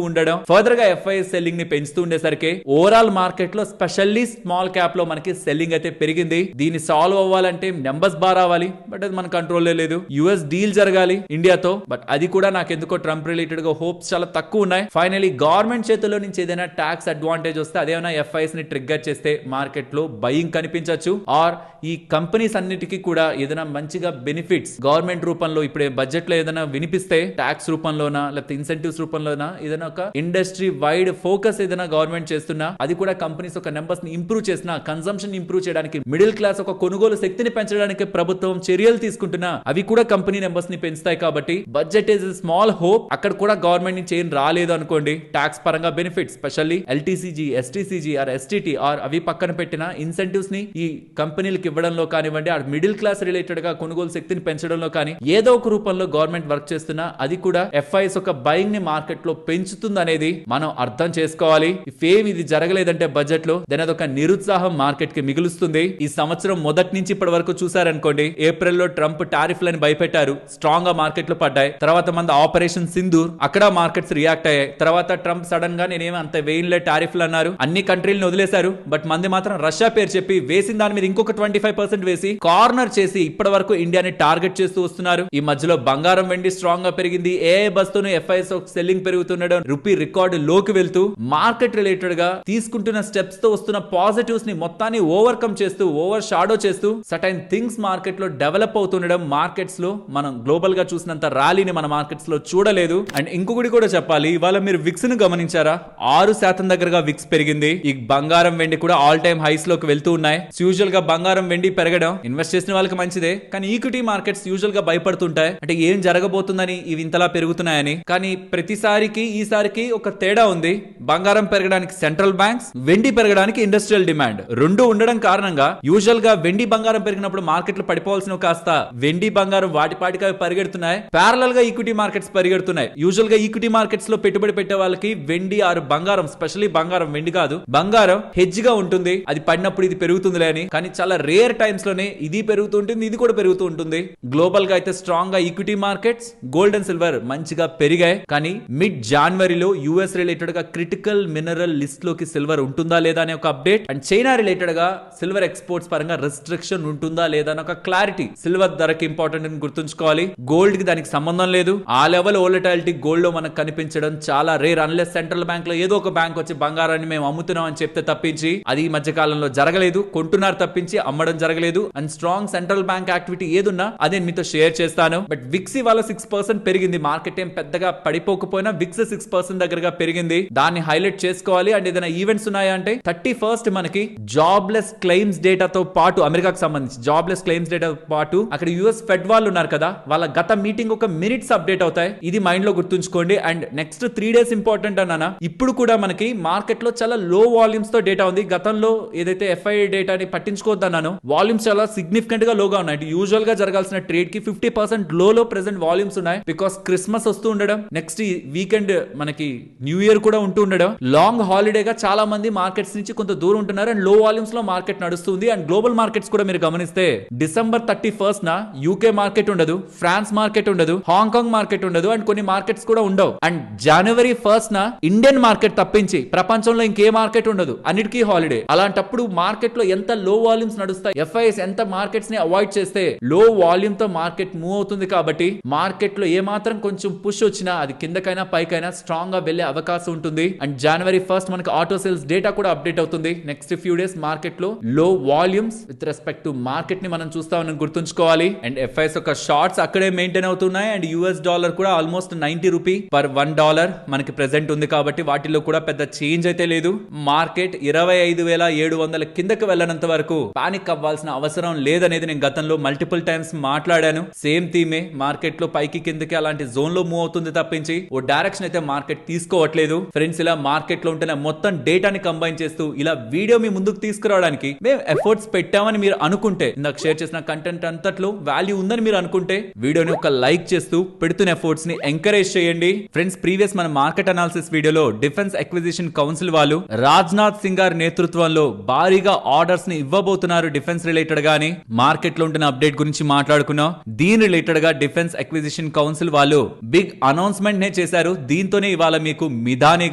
ఉండడం. ఫర్దర్ గా ఎఫ్ఐఎస్ సెల్లింగ్ ని పెంచుతూ ఉండేసరికి ఓవరాల్ మార్కెట్ లో స్పెషల్లీ స్మాల్ క్యాప్ లో మనకి సెల్లింగ్ అయితే పెరిగింది. దీన్ని సాల్వ్ అవ్వాలంటే నెంబర్స్ బాగా రావాలి, బట్ అది మన కంట్రోల్లో లేదు. యుఎస్ డీల్ జరగాలి ఇండియాతో, బట్ అది కూడా నాకు ఎందుకో ట్రంప్ రిలేటెడ్ గా హోప్స్ చాలా తక్కువ ఉన్నాయి. ఫైనలీ గవర్నమెంట్ చేతిలో నుంచి ఏదైనా ట్యాక్స్ అడ్వాంటేజ్ వస్తే, అదేమైనా ఎఫ్ఐఎస్ ని ట్రిగ్గర్ చేస్తే మార్కెట్ లో బయింగ్ కనిపించవచ్చు. ఆర్ ఈ కంపెనీస్ అన్నిటికీ కూడా ఏదైనా మంచిగా బెనిఫిట్స్ గవర్నమెంట్ రూపంలో ఇప్పుడే బడ్జెట్ లో ఏదైనా వినిపిస్తే, ట్యాక్స్ రూపంలోనా లేకపోతే ఇన్సెంటివ్స్ రూపంలోనా, ఏదైనా ఒక ఇండస్ట్రీ వైడ్ ఫోకస్ ఏదైనా గవర్నమెంట్ చేస్తున్నా, అది కూడా కంపెనీస్ ఒక నెంబర్స్ ని ఇంప్రూవ్ చేసినా, కన్సంప్షన్ ఇంప్రూవ్ చేయడానికి, మిడిల్ క్లాస్ ఒక కొనుగోలు శక్తిని పెంచడానికి ప్రభుత్వం చర్యలు తీసుకుంటున్నా, అవి కూడా కంపెనీ నెంబర్స్ ని పెంచుతాయి. కాబట్టి బడ్జెట్ ఇస్ స్మాల్ హోప్. అక్కడ కూడా గవర్నమెంట్ నుంచి ఏం రాలేదు అనుకోండి, ట్యాక్స్ పరంగా benefits specially LTCG, STCG or STT or అవి పక్కన పెట్టిన ఇన్సెంటివ్స్ ని ఈ కంపెనీలకు ఇవ్వడంలో కానివ్వండి, ఆ మిడిల్ క్లాస్ రిలేటెడ్ గా కొనుగోలు శక్తిని పెంచడంలో కానీ ఏదో ఒక రూపంలో గవర్నమెంట్ వర్క్ చేస్తున్నా, అది కూడా ఎఫ్ఐఎస్ ఒక బయింగ్ ని మార్కెట్ లో పెంచుతుంది అనేది మనం అర్థం చేసుకోవాలి. ఇఫ్ ఏం ఇది జరగలేదంటే బడ్జెట్ లో, దాని అదొక నిరుత్సాహం మార్కెట్ కి మిగులుస్తుంది. ఈ సంవత్సరం మొదటి నుంచి ఇప్పటి వరకు చూసారనుకోండి, ఏప్రిల్ లో ట్రంప్ టారిఫ్లను భయపెట్టారు, స్ట్రాంగ్ గా మార్కెట్లు పడ్డాయి. తర్వాత మన ఆపరేషన్ సింధూర్, అక్కడ మార్కెట్స్ రియాక్ట్ అయ్యాయి. తర్వాత ట్రంప్ సడన్ గా నేనేమి అంత వేయిన్లే టారిఫ్లు అన్నారు, అన్ని కంట్రీలను వదిలేశారు. బట్ మంది మాత్రం రష్యా పేరు చెప్పి వేసిన దాని మీద ఇంకొక 25% వేసి కార్నర్ చేసి ఇప్పటి వరకు ఇండియాని టార్గెట్ చేస్తూ వస్తున్నారు. ఈ మధ్యలో బంగారం వెండి స్ట్రాంగ్ గా పెరిగింది. ఏ బస్తోను ఎఫ్ఐఎస్ సెల్లింగ్ పెరుగుతుండడం, రూపీ రికార్డు లోకి వెళ్తూ మార్కెట్ రిలేటెడ్ గా తీసుకుంటున్న స్టెప్స్ తో వస్తున్న పాజిటివ్స్ ని మొత్తాన్ని ఓవర్కమ్ చేస్తూ, ఓవర్ షాడో చేస్తూ సర్టైన్ థింగ్స్ మార్కెట్ లో డెవలప్ అవుతుండడం. మార్కెట్స్ లో మనం గ్లోబల్ గా చూసినంత ర్యాలీని మన మార్కెట్స్ లో చూడలేదు. అండ్ ఇంకొకటి కూడా చెప్పాలి, ఇవాళ మీరు విక్స్ ను గమనించారా? 6% దగ్గరగా విక్స్ పెరిగింది. ఈ బంగారం వెండి కూడా ఆల్ టైమ్ హైస్ లోకి వెళ్తూ ఉన్నాయి. యూజువల్ గా బంగారం వెండి పెరగడం ఇన్వెస్ట్ చేసిన వాళ్ళకి మంచిదే, కానీ ఈక్విటీ మార్కెట్స్ యూజువల్ గా భయపడుతుంటాయి, అంటే ఏం జరగబోతుందని, ఇవి ఇంతలా పెరుగుతున్నాయని. కానీ ప్రతిసారికి ఈసారికి ఒక తేడా ఉంది. బంగారం పెరగడానికి సెంట్రల్ బ్యాంక్స్, వెండి పెరగడానికి ఇండస్ట్రియల్ డిమాండ్ రెండు ఉండడం కారణంగా యూజువల్ గా వెండి బంగారం పెరిగినప్పుడు మార్కెట్లు పడిపోవాల్సిన కాస్త వెండి బంగారం వాటిపాటిగా పరిగెడుతున్నాయి. ప్యారలల్ గా ఈక్విటీ మార్కెట్స్ పరిగెడుతున్నాయి. యూజువల్ గా ఈక్విటీ మార్కెట్స్ లో పెట్టుబడి పెట్టే వాళ్ళకి వెండి ఆరు బంగారం, స్పెషల్లీ బంగారం, వెండి కాదు బంగారం హెడ్జ్ గా ఉంటుంది. అది పడినప్పుడు ఇది పెరుగుతుందిలే అని. కానీ చాలా రేర్ టైమ్స్ లోనే ఇది పెరుగుతూ ఉంటుంది, ఇది కూడా పెరుగుతూ ఉంటుంది. గ్లోబల్ గా అయితే స్ట్రాంగ్ గా equity markets, gold and silver మంచిగా పెరిగాయి. కానీ మిడ్ జనవరిలో యుఎస్ రిలేటెడ్ గా క్రిటికల్ మినరల్ లిస్ట్ లోకి సిల్వర్ ఉంటుందా లేదా అనే ఒక అప్డేట్, అండ్ చైనా రిలేటెడ్ గా సిల్వర్ ఎక్స్పోర్ట్స్ పరంగా రెస్ట్రిక్షన్ ఉంటుందా లేదా అనే ఒక క్లారిటీ సిల్వర్ ధరకి ఇంపార్టెంట్ ఇంపార్టెంట్ అని గుర్తుంచుకోవాలి. గోల్డ్ కి దానికి సంబంధం లేదు. ఆ లెవెల్ వోలటాలిటీ గోల్డ్ లో మనకు కనిపించడం చాలా రేర్, అన్లెస్ సెంట్రల్ బ్యాంక్ లో ఏదో ఒక బ్యాంక్ వచ్చి బంగారాన్ని మేము అమ్ముతున్నాం అని చెప్తే తప్పించి అది ఈ మధ్య కాలంలో జరగలేదు. కొంటున్నారు తప్పించి అమ్మడం జరగలేదు. And strong central bank activity ఏదున్నా అదే మీతో షేర్ చేస్తాను. బట్ విక్స్ ఇవాళ 6% పెరిగింది. మార్కెట్ ఏం పెద్దగా పడిపోకపోయినా విక్స్ 6% దగ్గరగా పెరిగింది. దాన్ని హైలైట్ చేసుకోవాలి. అండ్ ఏదైనా ఈవెంట్స్ ఉన్నాయా అంటే 31st మనకి జాబ్లెస్ క్లెయిమ్స్ డేటాతో పాటు, అమెరికాకు సంబంధించి జాబ్లెస్ క్లెయిమ్స్ డేటా పాటు అక్కడ యుఎస్ ఫెడ్ వాళ్ళు ఉన్నారు కదా, వాళ్ళ గత మీటింగ్ ఒక మినిట్స్ అప్డేట్ అవుతాయి. ఇది మైండ్ లో గుర్తుంచుకోండి. అండ్ నెక్స్ట్ 3 days ఇంపార్టెంట్ అన్నా. ఇప్పుడు కూడా మనకి మార్కెట్ లో చాలా లో వాల్యూమ్స్ తో డేటా ఉంది. గతంలో ఏదైతే ఎఫ్ఐ డేటాని పట్టించుకోవద్దన్నాను, వాల్యూమ్స్ చాలా సిగ్నిఫికెంట్ గా లోగా ఉన్నాయి. యూజువల్ గా జరగాల్సిన ట్రేడ్ కి 50% లో ప్రెసెంట్ వాల్యూమ్స్ ఉన్నాయి. బికాస్ క్రిస్మస్ వస్తూ ఉండడం, నెక్స్ట్ వీకెండ్ మనకి న్యూ ఇయర్ కూడా ఉంటూ ఉండడం, లాంగ్ హాలిడేగా చాలా మంది మార్కెట్స్ నుంచి కొంత దూరం ఉంటున్నారు. అండ్ లో వాల్యూమ్స్ లో మార్కెట్ నడుస్తుంది. అండ్ గ్లోబల్ మార్కెట్స్ కూడా మీరు గమనిస్తే డిసెంబర్ 31st యూకే మార్కెట్ ఉండదు, ఫ్రాన్స్ మార్కెట్ ఉండదు, హాంకాంగ్ మార్కెట్ ఉండదు, అండ్ కొన్ని మార్కెట్స్ కూడా ఉండవు. And January 1st Indian market తప్పించి ప్రపంచంలో ఇంకే మార్కెట్ ఉండదు, అన్నిటికీ హాలిడే. అలాంటప్పుడు మార్కెట్ లో ఎంత లో వాల్యూమ్స్ నడుస్తాయి, ఎఫ్ఐఎస్ ఎంత మార్కెట్స్ ని అవాయిడ్ చేస్తే లో వాల్యూమ్ తో మార్కెట్ మూవ్ అవుతుంది. కాబట్టి మార్కెట్ లో ఏ మాత్రం కొంచెం పుష్ వచ్చినా అది కిందకైనా పైకైనా స్ట్రాంగ్ గా వెళ్లే అవకాశం ఉంటుంది. అండ్ జనవరి 1st మనకి ఆటో సేల్స్ డేటా కూడా అప్డేట్ అవుతుంది. నెక్స్ట్ ఫ్యూ డేస్ మార్కెట్ లో లో volumes with respect to market ని మనం చూస్తామని గుర్తుంచుకోవాలి. అండ్ ఎఫ్ఐఎస్ యొక్క షార్ట్స్ అక్కడే మెయింటైన్ అవుతున్నాయి. అండ్ యుఎస్ డాలర్ కూడా ఆల్మోస్ట్ 90 రూపీ పర్ $1 మనకి ప్రెసెంట్ ఉంది. కాబట్టి వాటిలో కూడా పెద్ద చేంజ్ అయితే లేదు. మార్కెట్ 25,700 కిందకి వెళ్ళనంత వరకు పానిక్ అవ్వాల్సిన అవసరం లేదనేది నేను గతంలో మల్టిపుల్ టైమ్స్ మాట్లాడాను. సేమ్ థీమే మార్కెట్ లో పైకి కిందకి అలాంటి జోన్ లో మూవ్ అవుతుంది తప్పించి ఓ డైరెక్షన్ అయితే మార్కెట్ తీసుకోవట్లేదు. ఫ్రెండ్స్, ఇలా మార్కెట్ లో ఉంటున్న మొత్తం డేటాని కంబైన్ చేస్తూ ఇలా వీడియో మీ ముందుకు తీసుకురావడానికి మేము ఎఫర్ట్స్ పెట్టామని మీరు అనుకుంటే, ఇందాక షేర్ చేసిన కంటెంట్ అంతట్లో వాల్యూ ఉందని మీరు అనుకుంటే వీడియోని ఒక లైక్ చేస్తూ పెడుతున్న ఎఫర్ట్స్ ని ఎంకరేజ్ చేయండి. ఫ్రెండ్స్, ప్రీవియస్ మన మార్కెట్ అనాలిసిస్ వీడియోలో డిఫెన్స్ అక్విజిషన్ కౌన్సిల్ వాళ్ళు రాజ్నాథ్ సింగ్ గారి నేతృత్వంలో భారీగా ఆర్డర్స్ ని ఇవ్వబోతున్నారు డిఫెన్స్ రిలేటెడ్ గాని మార్కెట్ లో ఉంటున్న అప్డేట్ గురించి మాట్లాడుకున్నాం. దీని రిలేటెడ్ గా డిఫెన్స్ అక్విజిషన్ కౌన్సిల్ వాళ్ళు బిగ్ అనౌన్స్మెంట్ నే చేశారు. దీంతోనే ఇవాళ మీకు మిదాని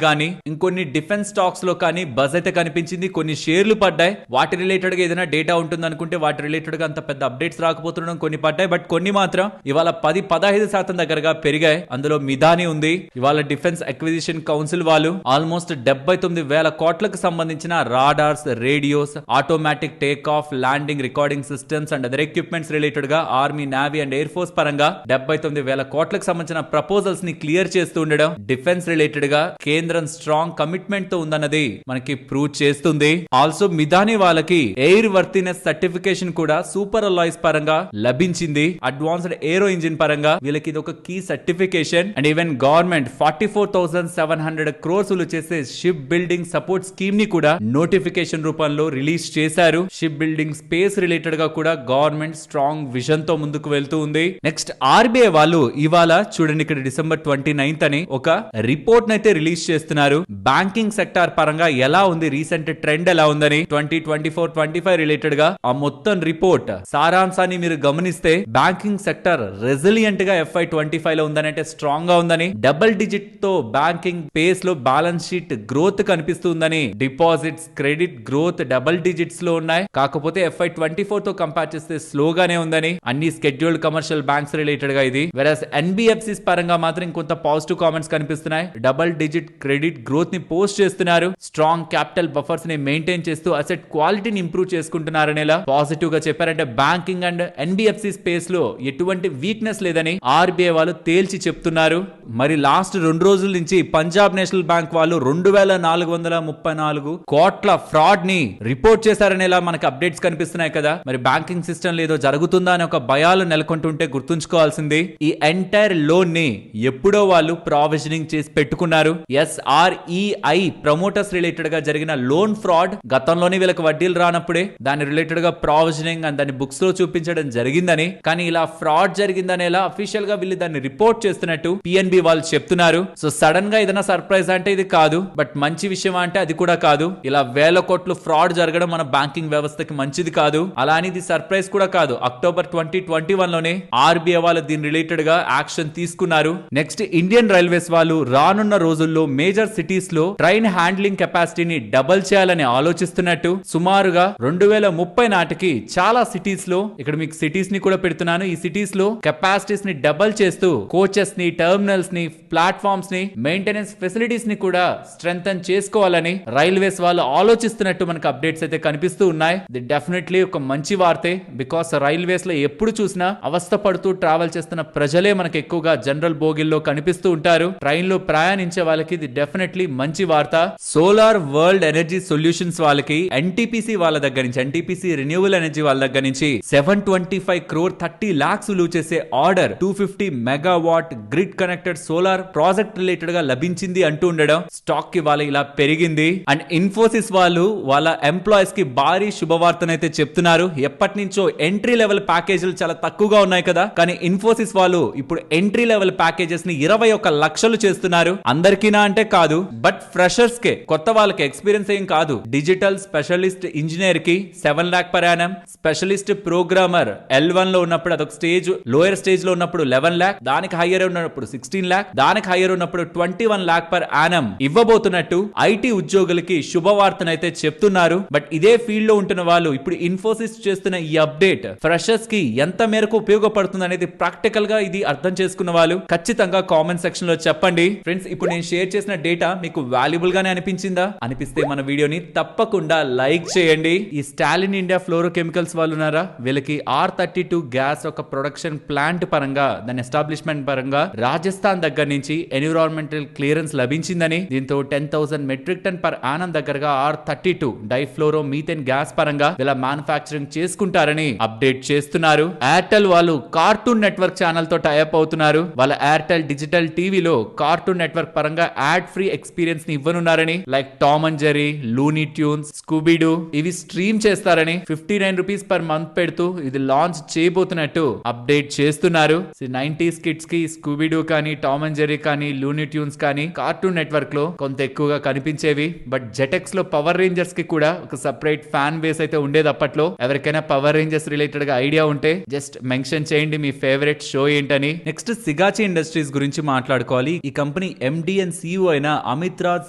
గాని ఇంకొన్ని డిఫెన్స్ స్టాక్స్ లో కానీ బజ్ అయితే కనిపించింది. కొన్ని షేర్లు పడ్డాయి. వాటి రిలేటెడ్ గా ఏదైనా డేటా ఉంటుంది అనుకుంటే వాటి రిలేటెడ్ గా అంత పెద్ద అప్డేట్స్ రాకపోతుండడం కొన్ని పడ్డాయి. బట్ కొన్ని మాత్రం ఇవాళ 10-15% దగ్గరగా పెరిగాయి. అందులో మిదాని ఉంది. ఇవాళ డిఫెన్స్ అక్విజిషన్ కౌన్సిల్ వాళ్ళు ఆల్మోస్ట్ 79,000 కోట్లకు సంబంధించిన radars, radios, automatic take off, landing, recording systems and other equipments related గా army, navy and air force పరంగా 79,000 కోట్లకు సంబంధించిన ప్రపోజల్స్ ని క్లియర్ చేస్తూ ఉండడం డిఫెన్స్ రిలేటెడ్ గా కేంద్రం స్ట్రాంగ్ కమిట్మెంట్ తో ఉందన్నది మనకి ప్రూవ్ చేస్తుంది. ఆల్సో మిదాని వాళ్ళకి ఎయిర్ వర్తినెస్ సర్టిఫికేషన్ కూడా సూపర్ అలాయ్స్ పరంగా లభించింది. అడ్వాన్స్డ్ ఏరో ఇంజిన్ పరంగా వీళ్ళకి ఇది ఒక key certification. And even government 44,700 crores చేసే షిప్ బిల్డింగ్ సపోర్ట్ స్కీమ్ ని కూడా నోటిఫికేషన్ రూపంలో రిలీజ్ చేశారు. షిప్ బిల్డింగ్ స్పేస్ రిలేటెడ్ గా కూడా గవర్నమెంట్ స్ట్రాంగ్ విజన్ తో ముందుకు వెళ్తూ ఉంది. నెక్స్ట్ ఆర్బీఐ వాళ్ళు ఇవాళ చూడండి, ఇక్కడ డిసెంబర్ 29th అని ఒక రిపోర్ట్ నైతే రిలీజ్ చేస్తున్నారు. బ్యాంకింగ్ సెక్టార్ పరంగా ఎలా ఉంది, రీసెంట్ ట్రెండ్ ఎలా ఉందని 2024-25 రిలేటెడ్ గా ఆ మొత్తం రిపోర్ట్ సారాంశాన్ని మీరు గమనిస్తే బ్యాంకింగ్ సెక్టర్ రెసిలియంట్ గా FY25 లో ఉందని, అంటే స్ట్రాంగ్ గా ఉందని, డబుల్ డిజిట్ తో బ్యాంకింగ్ పేస్ లో బ్యాలెన్స్ షీట్ గ్రోత్ కనిపిస్తుందని, deposits, credit growth double digits లో ఉన్నాయి. కాకపోతే FY24 తో కంపేర్ చేస్తే స్లోగానే ఉందని, అన్ని స్కెడ్యూల్డ్ కమర్షియల్ బ్యాంక్స్ రిలేటెడ్ గా ఇది. వెరస్ NBFCs పరంగా మాత్రం కొంత పాజిటివ్ కామెంట్స్ కనిపిస్తున్నాయి. డబుల్ డిజిట్ క్రెడిట్ గ్రోత్ ని పోస్ట్ చేస్తున్నారు. స్ట్రాంగ్ క్యాపిటల్ బఫర్స్ ని మెయింటైన్ చేస్తూ అసెట్ క్వాలిటీని ఇంప్రూవ్ చేసుకుంటున్నారని పాజిటివ్ గా చెప్పారంటే బ్యాంకింగ్ అండ్ NBFC స్పేస్ లో ఎటువంటి వీక్నెస్ లేదని ఆర్బీఐ వాళ్ళు తేల్చి చెప్తున్నారు. మరి లాస్ట్ 2 రోజుల నుంచి పంజాబ్ నేషనల్ బ్యాంక్ వాళ్ళు 2,434 కోట్ల ఫ్రాడ్ ని రిపోర్ట్ చేశారనేలా మనకి అప్డేట్స్ కనిపిస్తున్నాయి కదా. మరి బ్యాంకింగ్ సిస్టమ్ లేదో జరుగుతుందా అని ఒక భయాలు నెలకొంటుంటే గుర్తుంచుకోవాల్సింది, ఈ ఎంటైర్ లోన్ ని ఎప్పుడో వాళ్ళు ప్రావిజనింగ్ చేసి పెట్టుకున్నారు. SREI ప్రమోటర్స్ రిలేటెడ్ గా జరిగిన లోన్ ఫ్రాడ్ గతంలోనే వీళ్ళకి వడ్డీలు రానప్పుడే దాని రిలేటెడ్ గా ప్రావిజనింగ్ అండ్ దాన్ని బుక్స్ లో చూపించడం జరిగిందని, కానీ ఇలా ఫ్రాడ్ జరిగిందనేలా అఫీషియల్ గా వీళ్ళు దాన్ని రిపోర్ట్ చేస్తున్నట్టు PNB వాళ్ళు చెప్తున్నారు. సో సడన్ గా ఏదైనా సర్ప్రైజ్ అంటే ఇది కాదు, బట్ మంచి విషయం అంటే అది కూడా కాదు. ఇలా 1,000 కోట్లు ఫ్రాడ్ జరగడం మన బ్యాంకింగ్ వ్యవస్థకి మంచిది కాదు. అలా అని ఇది సర్ప్రైజ్ కూడా కాదు. అక్టోబర్ 2021 లోనే ఆర్బీఐ వాళ్ళు దీని రిలేటెడ్ గా యాక్షన్ తీసుకున్నారు. నెక్స్ట్ ఇండియన్ రైల్వేస్ వాళ్ళు రానున్న రోజుల్లో మేజర్ సిటీస్ లో ట్రైన్ హ్యాండ్లింగ్ కెపాసిటీని డబుల్ చేయాలని ఆలోచిస్తున్నట్టు, సుమారుగా 2030 నాటికి చాలా సిటీస్ లో, ఇక్కడ మీకు సిటీస్ ని కూడా పెడుతున్నాను. ఈ సిటీస్ లో కెపాసిటీస్ ని డబల్ చేస్తూ కోచెస్ ని, టర్మినల్స్ ని, ప్లాట్ఫామ్స్ ని, మెయింటెనెన్స్ ఫెసిలిటీస్ ని కూడా స్ట్రెంథన్ చేసుకోవాలని రైల్వేస్ వాళ్ళు ఆలోచిస్తున్నట్టు మనకు అప్డేట్స్ అయితే కనిపిస్తూ ఉన్నాయి. ఇది డెఫినెట్లీ ఒక మంచి వార్తే. బికాస్ రైల్వేస్ లో ఎప్పుడు చూసినా అవస్థ పడుతూ ట్రావెల్ చేస్తున్న ప్రజలే మనకు ఎక్కువగా జనరల్ బోగిల్లో కనిపిస్తూ ఉంటారు. ట్రైన్ లో ప్రయాణించే వాళ్ళకి ఇది డెఫినెట్లీ మంచి వార్త. సోలార్ వరల్డ్ ఎనర్జీ సొల్యూషన్స్ వాళ్ళకి ఎన్టీపీసీ వాళ్ళ దగ్గర నుంచి, ఎన్టీపీసీ రిన్యూవల్ ఎనర్జీ వాళ్ళ దగ్గర నుంచి 725 crore 30 lakhs విలువ చేసే order 250 megawatt grid connected solar project related గా లభించింది అంటూ ఉండడం స్టాక్ కి వాళ్ళ ఇలా పెరిగింది. అండ్ ఇన్ఫోసిస్ వాళ్ళు వాళ్ళ ఎంప్లాయీస్ కి భారీ శుభవార్తనైతే చెప్తున్నారు. ఎప్పటి నుంచో ఎంట్రీ లెవెల్ ప్యాకేజీలు చాలా తక్కువగా ఉన్నాయి కదా, కానీ ఇన్ఫోసిస్ వాళ్ళు ఇప్పుడు ఎంట్రీ లెవెల్ ప్యాకేజెస్ ని 21 లక్షలు చేస్తున్నారు. అందరికీనా అంటే కాదు, బట్ ఫ్రెషర్స్ కే, కొత్త వాళ్ళకి, ఎక్స్పీరియన్స్ ఏం కాదు. డిజిటల్ స్పెషలిస్ట్ ఇంజనీర్ కి 7 lakh per annum, specialist programmer L1 లో ఉన్నప్పుడు అదొక స్టేజ్, లోయర్ స్టేజ్ లో ఉన్నప్పుడు 11 lakh, దానికి హైయర్ ఉన్నప్పుడు 16 lakh, దానికి హైయర్ ఉన్నప్పుడు 21 lakh per annum ఇవ్వబోతున్నట్టు ఐటీ ఉద్యోగులకి శుభవార్తనైతే చెప్తున్నారు. బట్ ఇదే ఫీల్డ్ లో ఉంటున్న వాళ్ళు ఇప్పుడు ఇన్ఫోసిస్ చేస్తున్న ఈ అప్డేట్ ఫ్రెషర్స్ కి ఎంత మేరకు ఉపయోగపడుతుంది అనేది ప్రాక్టికల్ గా ఇది అర్థం చేసుకున్న వాళ్ళు ఖచ్చితంగా కామెంట్ సెక్షన్ లో చెప్పండి. ఫ్రెండ్స్, ఇప్పుడు నేను షేర్ చేసిన డేటా మీకు వాల్యుబుల్ గానే అనిపించిందా? అనిపిస్తే మన వీడియోని తప్పకుండా లైక్ చేయండి. ఈ స్టాలిన్ ఇండియా ఫ్లోరోకెమికల్స్ వాళ్ళు ఉన్నారా, వీళ్ళకి R32 గ్యాస్ ఒక ప్రొడక్షన్ ప్లాంట్ పరంగా, దాని ఎస్టాబ్లిష్మెంట్ పరంగా రాజస్థాన్ దగ్గర నుంచి ఎన్విరాన్మెంటల్ క్లియరెన్స్ లభించిందని, దీంతో 10,000 మెట్రిక్ టన్ పర్ ఆనం దగ్గరగా R32 డైఫ్లోరో మీథేన్ గ్యాస్ పరంగా వీళ్ళ మ్యానుఫాక్చరింగ్ చేసుకుంటారని అప్డేట్ చేస్తున్నారు. ఎయిర్టెల్ వాళ్ళు కార్టూన్ నెట్వర్క్ ఛానల్ తో టైఅప్ అవుతున్నారు. వాళ్ళ ఎయిర్టెల్ డిజిటల్ టీవీలో కార్టూన్ నెట్వర్క్ పరంగా యాడ్ ఫ్రీ ఎక్స్పీరియన్స్ ని ఇవ్వనున్నారని, like Tom and Jerry, Looney Tunes, Scooby Doo ఇవి స్ట్రీమ్ చేస్తారని 59 రూపీస్ పర్ మంత్ పెడుతూ ఇది లాంచ్ చేయబోతున్నట్టు అప్డేట్ చేస్తున్నారు. 90s కిడ్స్ కి స్కూబీడూ కానీ, టామ్ అండ్ జెర్రీ కానీ, లూనీ ట్యూన్స్ కానీ కార్టూన్ నెట్వర్క్ లో కొంత ఎక్కువగా కనిపించేవి. బట్ జెటెక్స్ లో పవర్ రేంజర్స్ కి కూడా ఒక సెపరేట్ ఫ్యాన్ బేస్ అయితే ఉండేది అప్పట్లో. ఎవరికైనా పవర్ రేంజర్స్ రిలేటెడ్ గా ఐడియా ఉంటే జస్ట్ మెన్షన్ చేయండి మీ ఫేవరెట్ షో ఏంటని. నెక్స్ట్ సిగాచి ఇండస్ట్రీస్ గురించి మాట్లాడుకోవాలి. ఈ కంపెనీ ఎండి అండ్ సిఇఓ అయిన అమిత్ రాజ్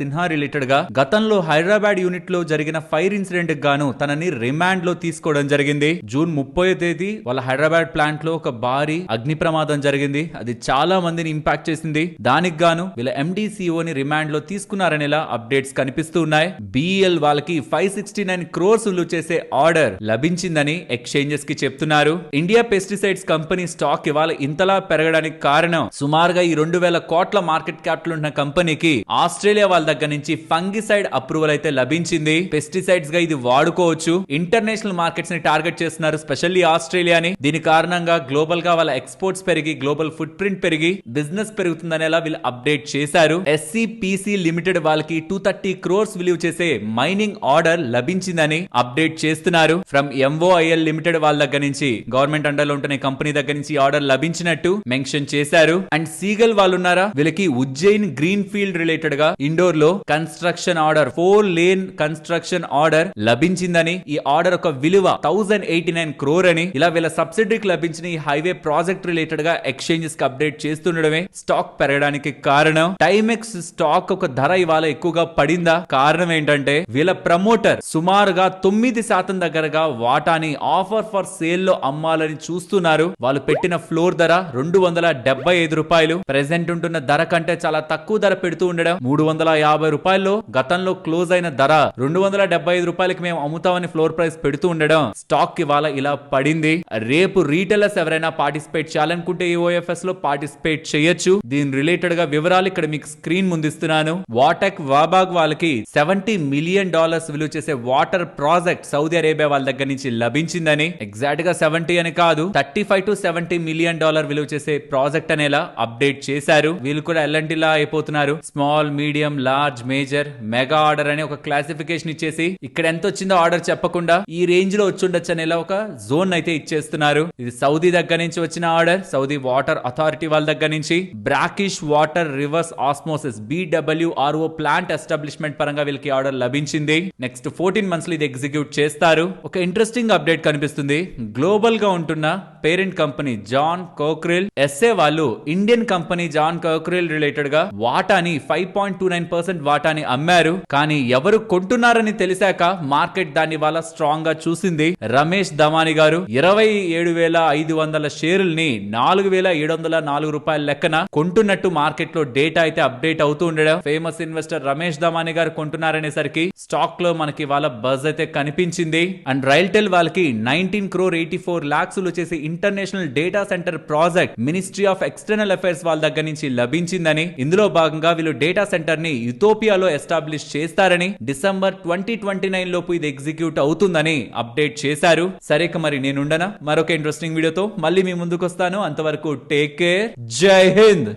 సిన్హా రిలేటెడ్ గా గతంలో హైదరాబాద్ యూనిట్ లో జరిగిన ఫైర్ ఇన్సిడెంట్ గాను తనని రిమాండ్ లో తీసుకోవడం జరిగింది. జూన్ 30వ తేదీ వాళ్ళ హైదరాబాద్ ప్లాంట్ లో ఒక భారీ అగ్ని ప్రమాదం జరిగింది. అది చాలా మందిని ఇంపాక్ట్ చేసింది. దానికి గాను వీళ్ళ ఎండి సిఇఓ ని రిమాండ్ లో తీసుకున్నారనేలా అప్డేట్స్ కనిపిస్తూ ఉన్నాయి. బిఎల్ వాళ్ళకి 569 crores విలువ చేసే ఆర్డర్ లభించిందని ఎక్స్చేంజెస్ కి చెప్తున్నారు. ఇండియా పెస్టిసైడ్స్ కంపెనీ స్టాక్ ఇవాళ ఇంతలా పెరగడానికి కారణం సుమారుగా ఈ 2,000 కోట్ల మార్కెట్ క్యాపిటల్ ఉన్న కంపెనీకి ఆస్ట్రేలియా వాళ్ళ దగ్గర నుంచి ఫంగిసైడ్ అప్రూవల్ అయితే లభించింది. పెస్టిసైడ్స్ గా ఇది వాడుకోవచ్చు. ఇంటర్నేషనల్ మార్కెట్స్ ని టార్గెట్ చేస్తున్నారు, స్పెషల్లీ ఆస్ట్రేలియాని. దీని కారణంగా గ్లోబల్ గా వాళ్ళ ఎక్స్పోర్ట్స్ పెరిగి, గ్లోబల్ ఫుట్ ప్రింట్ పెరిగి, బిజినెస్ పెరుగుతుందనేలా వీళ్ళు అప్డేట్ చేశారు. ఎస్సీపీసీ లిమిటెడ్ వాళ్ళకి 230 crores విలువ చేసే మైనింగ్ ఆర్డర్ లభించిందని అప్డేట్ చేస్తున్నారు. ఫ్రమ్ ఎంఓఐఎల్ లిమిటెడ్ వాళ్ళ దగ్గర నుంచి, గవర్నమెంట్ అండర్ లో ఉంటున్న కంపెనీ దగ్గర నుంచి ఆర్డర్ లభించినట్టు మెన్షన్ చేశారు. అండ్ సీగల్ వాళ్ళు ఉన్నారా, వీళ్ళకి ఉజ్జయిన్ గ్రీన్ ఫీల్డ్ రిలేటెడ్ గా ఇండోర్ లో construction order 4 lane construction order లభించిందని, ఈ ఆర్డర్ ఒక విలువ 1089 crore అని, ఇలా వీళ్ళ సబ్సిడరీకి లభించిన ఈ హైవే ప్రాజెక్ట్ రిలేటెడ్ గా ఎక్స్చేంజెస్ కి అప్డేట్ చేస్తుండడమే స్టాక్ పెరగడానికి కారణం. టైమెక్స్ స్టాక్ ఒక ధర ఇవాళ ఎక్కువగా పడిందా? కారణం ఏంటంటే వీళ్ళ ప్రమోటర్ సుమారుగా 9% దగ్గరగా వాటాని ఆఫర్ ఫర్ సేల్ లో అమ్మాలని చూస్తున్నారు. వాళ్ళు పెట్టిన ఫ్లోర్ ధర 275 రూపాయలు. ప్రెసెంట్ ఉంటున్న ధర కంటే చాలా తక్కువ ధర పెడుతూ ఉండడం. 350 రూపాయల్లో గతంలో క్లోజ్ అయిన ధర 275 రూపాయలకి మేము అమ్ముతామని ఫ్లోర్ ప్రైస్ పెడుతూ ఉండడం స్టాక్ ఇవాళ ఇలా పడింది. రేపు రీటైలర్స్ ఎవరైనా పార్టిసిపేట్ చేయాలనుకుంటే ఈఓఎఫ్ఎస్ లో పార్టిసిపేట్ చేయొచ్చు. దీని రిలేటెడ్ గా వివరాలు ఇక్కడ మీకు స్క్రీన్ ముందిస్తున్నాను. వాటెక్ వాబాగ్ వాళ్ళకి $70 million విలువ చేసే వాటర్ ప్రాజెక్ట్ సౌదీ అరేబియా వాళ్ళ దగ్గర నుంచి లభించిందని, ఎగ్జాక్ట్ గా 70 అని కాదు, $35 to $70 million విలువ చేసే ప్రాజెక్ట్ అనేలా అప్డేట్ చేశారు. వీళ్ళు కూడా ఎల్ఎన్టీలా అయిపోతున్నారు. Small, medium, large, major, mega order అని ఒక క్లాసిఫికేషన్ ఇచ్చేసి ఇక్కడ ఎంత వచ్చిందో ఆర్డర్ చెప్పకుండా ఈ రేంజ్ లో వచ్చుండొచ్చు అనేలా ఒక జోన్ అయితే ఇచ్చేస్తున్నారు. ఇది సౌదీ దగ్గర నుంచి వచ్చిన ఆర్డర్. సౌదీ వాటర్ అథారిటీ వాళ్ళ దగ్గర నుంచి brackish water reverse osmosis BWRO plant establishment పరంగా వీళ్ళకి ఆర్డర్ లభించింది. నెక్స్ట్ 14 months లో ఇది ఎగ్జిక్యూట్ చేస్తారు. ఒక ఇంట్రెస్టింగ్ అప్డేట్ కనిపిస్తుంది. గ్లోబల్ గా ఉంటున్న పేరెంట్ కంపెనీ జాన్ కోక్రిల్ ఎస్ఏ వాళ్ళు ఇండియన్ కంపెనీ జాన్ కోక్రిల్ రిలేటెడ్ గా వాటాని 5.29% వాటాని అమ్మారు. కానీ ఎవరు కొంటున్నారని తెలిసాక మార్కెట్ దాన్ని వాళ్ళ స్ట్రాంగ్ గా చూసింది. రమేష్ దమాని గారు 27,500 షేర్లని 4,704 రూపాయల లెక్కన కొంటున్నట్టు మార్కెట్ లో డేటా అయితే అప్డేట్ అవుతూ ఉండడం. ఫేమస్ ఇన్వెస్టర్ రమేష్ దమాని గారు కొంటున్నారనేసరికి స్టాక్ లో మనకి వాళ్ళ బజ్ అయితే కనిపించింది. అండ్ రైల్టెల్ వాళ్ళకి 19,84 lakhs వచ్చేసి international data centre project ministry of external affairs వాళ్ళ దగ్గర నుంచి లభించిందని, ఇందులో భాగంగా వీళ్ళు డేటా సెంటర్ ని యుతోపియాలో ఎస్టాబ్లిష్ చేస్తారని, డిసెంబర్ 2029 లోపు ఇది ఎగ్జిక్యూట్ అవుతుందని అప్డేట్ చేశారు. సరే మరి నేనుండనా మరొక ఇంట్రెస్టింగ్ వీడియోతో మళ్ళీ మీ ముందుకు వస్తాను. అంతవరకు టేక్ కేర్, జై హింద్.